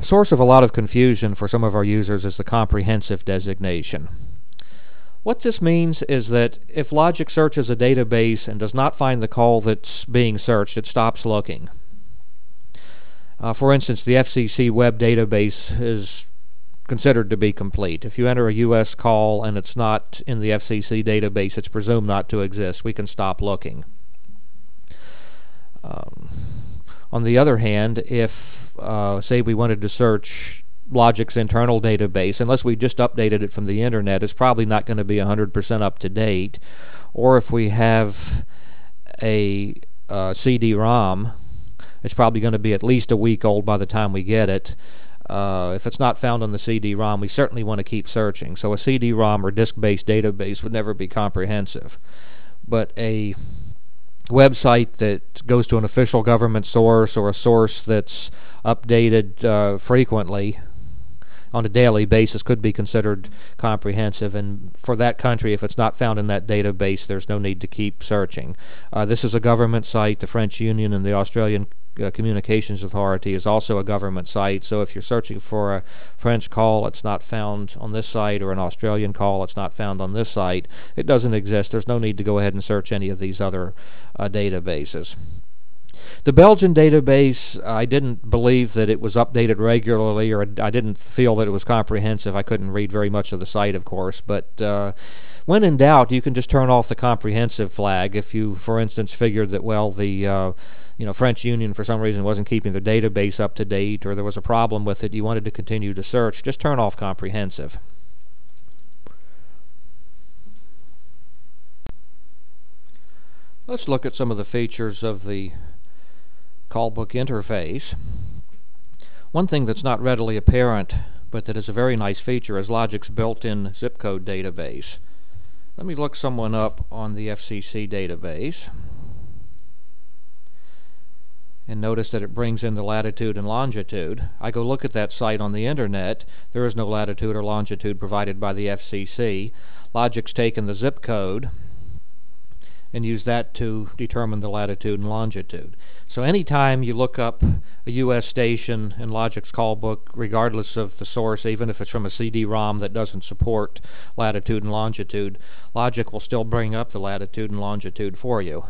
Source of a lot of confusion for some of our users is the comprehensive designation. What this means is that if Logic searches a database and does not find the call that's being searched, it stops looking. For instance, the FCC web database is considered to be complete. If you enter a US call and it's not in the FCC database, it's presumed not to exist. We can stop looking. On the other hand, if say we wanted to search Logic's internal database, unless we just updated it from the internet, it's probably not going to be 100% up to date. Or if we have a CD-ROM, it's probably going to be at least a week old by the time we get it. If it's not found on the CD-ROM, we certainly want to keep searching. So a CD-ROM or disk-based database would never be comprehensive. But a website that goes to an official government source or a source that's updated frequently on a daily basis could be considered comprehensive, and for that country, if it's not found in that database, there's no need to keep searching. This is a government site. The French Union and the Australian Communications Authority is also a government site, so if you're searching for a French call, it's not found on this site, or an Australian call, it's not found on this site, it doesn't exist. There's no need to go ahead and search any of these other databases. The Belgian database, I didn't believe that it was updated regularly, or I didn't feel that it was comprehensive. I couldn't read very much of the site, of course, but when in doubt, you can just turn off the comprehensive flag. If you, for instance, figured that, well, the French Union for some reason wasn't keeping their database up to date, or there was a problem with it, you wanted to continue to search, just turn off comprehensive. Let's look at some of the features of the Callbook interface. One thing that's not readily apparent, but that is a very nice feature, is Logic's built-in zip code database. Let me look someone up on the FCC database, and notice that it brings in the latitude and longitude. I go look at that site on the internet. There is no latitude or longitude provided by the FCC. Logic's taken the zip code and used that to determine the latitude and longitude. So anytime you look up a US station in Logic's Callbook, regardless of the source, even if it's from a CD-ROM that doesn't support latitude and longitude, Logic will still bring up the latitude and longitude for you.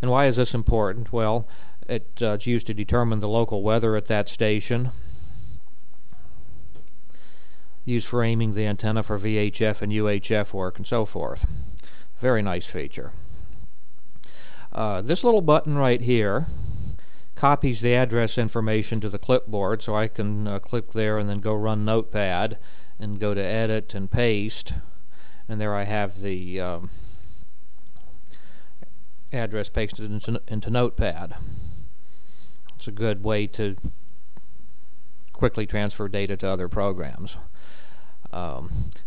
And why is this important? Well, it's used to determine the local weather at that station, used for aiming the antenna for VHF and UHF work, and so forth. Very nice feature. This little button right here copies the address information to the clipboard, so I can click there and then go run Notepad and go to Edit and Paste, and there I have the address pasted into Notepad. It's a good way to quickly transfer data to other programs.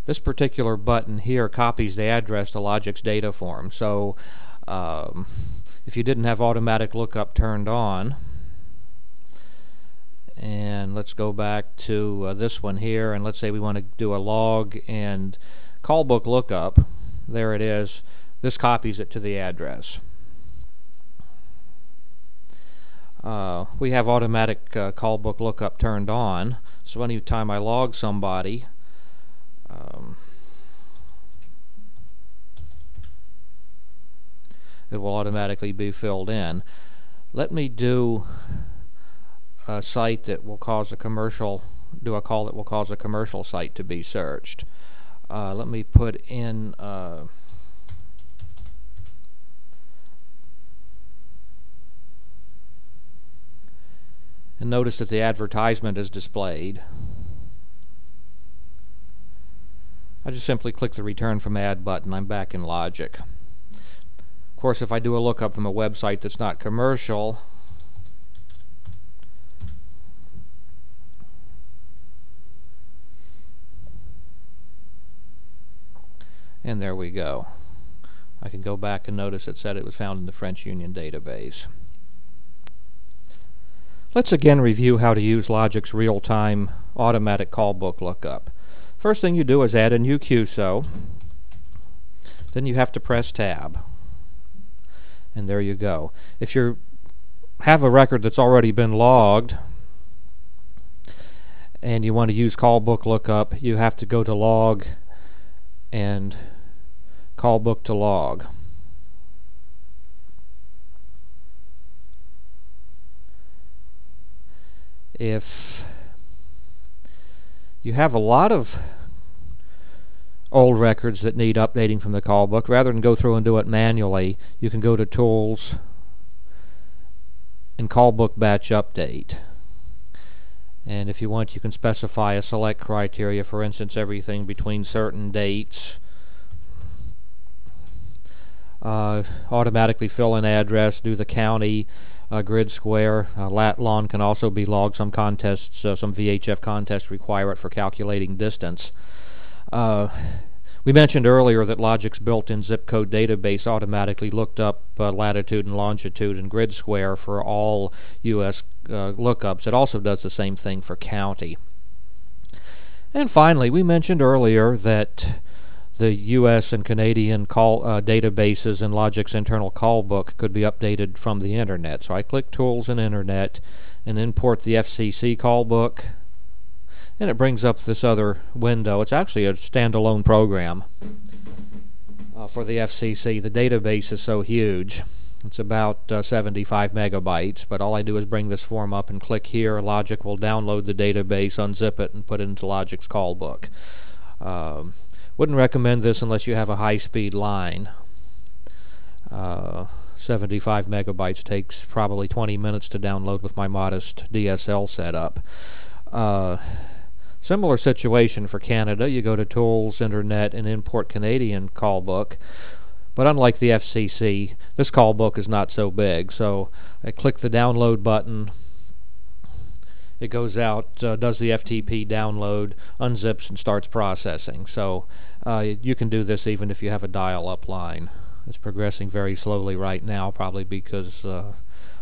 This particular button here copies the address to Logic's data form, so if you didn't have automatic lookup turned on, and let's go back to this one here, and let's say we want to do a log and Callbook lookup, there it is. This copies it to the address. We have automatic Callbook lookup turned on, so anytime I log somebody, it will automatically be filled in. Let me do a site that will cause a commercial, do a call that will cause a commercial site to be searched. Let me put in and notice that the advertisement is displayed. I just simply click the Return from Ad button. I'm back in Logic. Of course, if I do a lookup from a website that's not commercial, and there we go. I can go back and notice it said it was found in the French Union database. Let's again review how to use Logic's real-time automatic Callbook lookup. First thing you do is add a new QSO. Then you have to press Tab. And there you go. If you have a record that's already been logged, and you want to use Callbook lookup, you have to go to log and Callbook to log. If you have a lot of old records that need updating from the Callbook, rather than go through and do it manually, you can go to Tools and Callbook Batch Update. And if you want, you can specify a select criteria, for instance, everything between certain dates. Automatically fill in address, do the county, grid square. Lat long can also be logged. Some contests, some VHF contests require it for calculating distance. We mentioned earlier that Logic's built-in zip code database automatically looked up latitude and longitude and grid square for all U.S. Lookups. It also does the same thing for county. And finally, we mentioned earlier that the U.S. and Canadian databases in Logic's internal callbook could be updated from the Internet. So I click Tools and Internet and import the FCC callbook, and it brings up this other window. It's actually a standalone program for the FCC. The database is so huge. It's about 75 megabytes, but all I do is bring this form up and click here. Logic will download the database, unzip it, and put it into Logic's callbook. Wouldn't recommend this unless you have a high-speed line. 75 megabytes takes probably 20 minutes to download with my modest DSL setup. Similar situation for Canada. You go to Tools, Internet, and import Canadian callbook. But unlike the FCC, this callbook is not so big. So I click the download button. It goes out, does the FTP download, unzips, and starts processing. So you can do this even if you have a dial-up line. It's progressing very slowly right now, probably because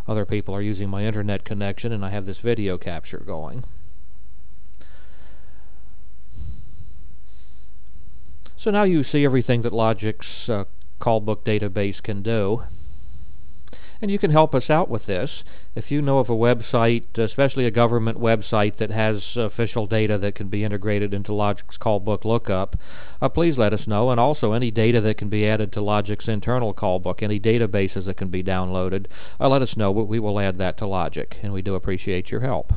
other people are using my internet connection and I have this video capture going. So now you see everything that Logic's callbook database can do. And you can help us out with this. If you know of a website, especially a government website that has official data that can be integrated into Logic's callbook lookup, please let us know. And also any data that can be added to Logic's internal callbook, any databases that can be downloaded, let us know. We will add that to Logic, and we do appreciate your help.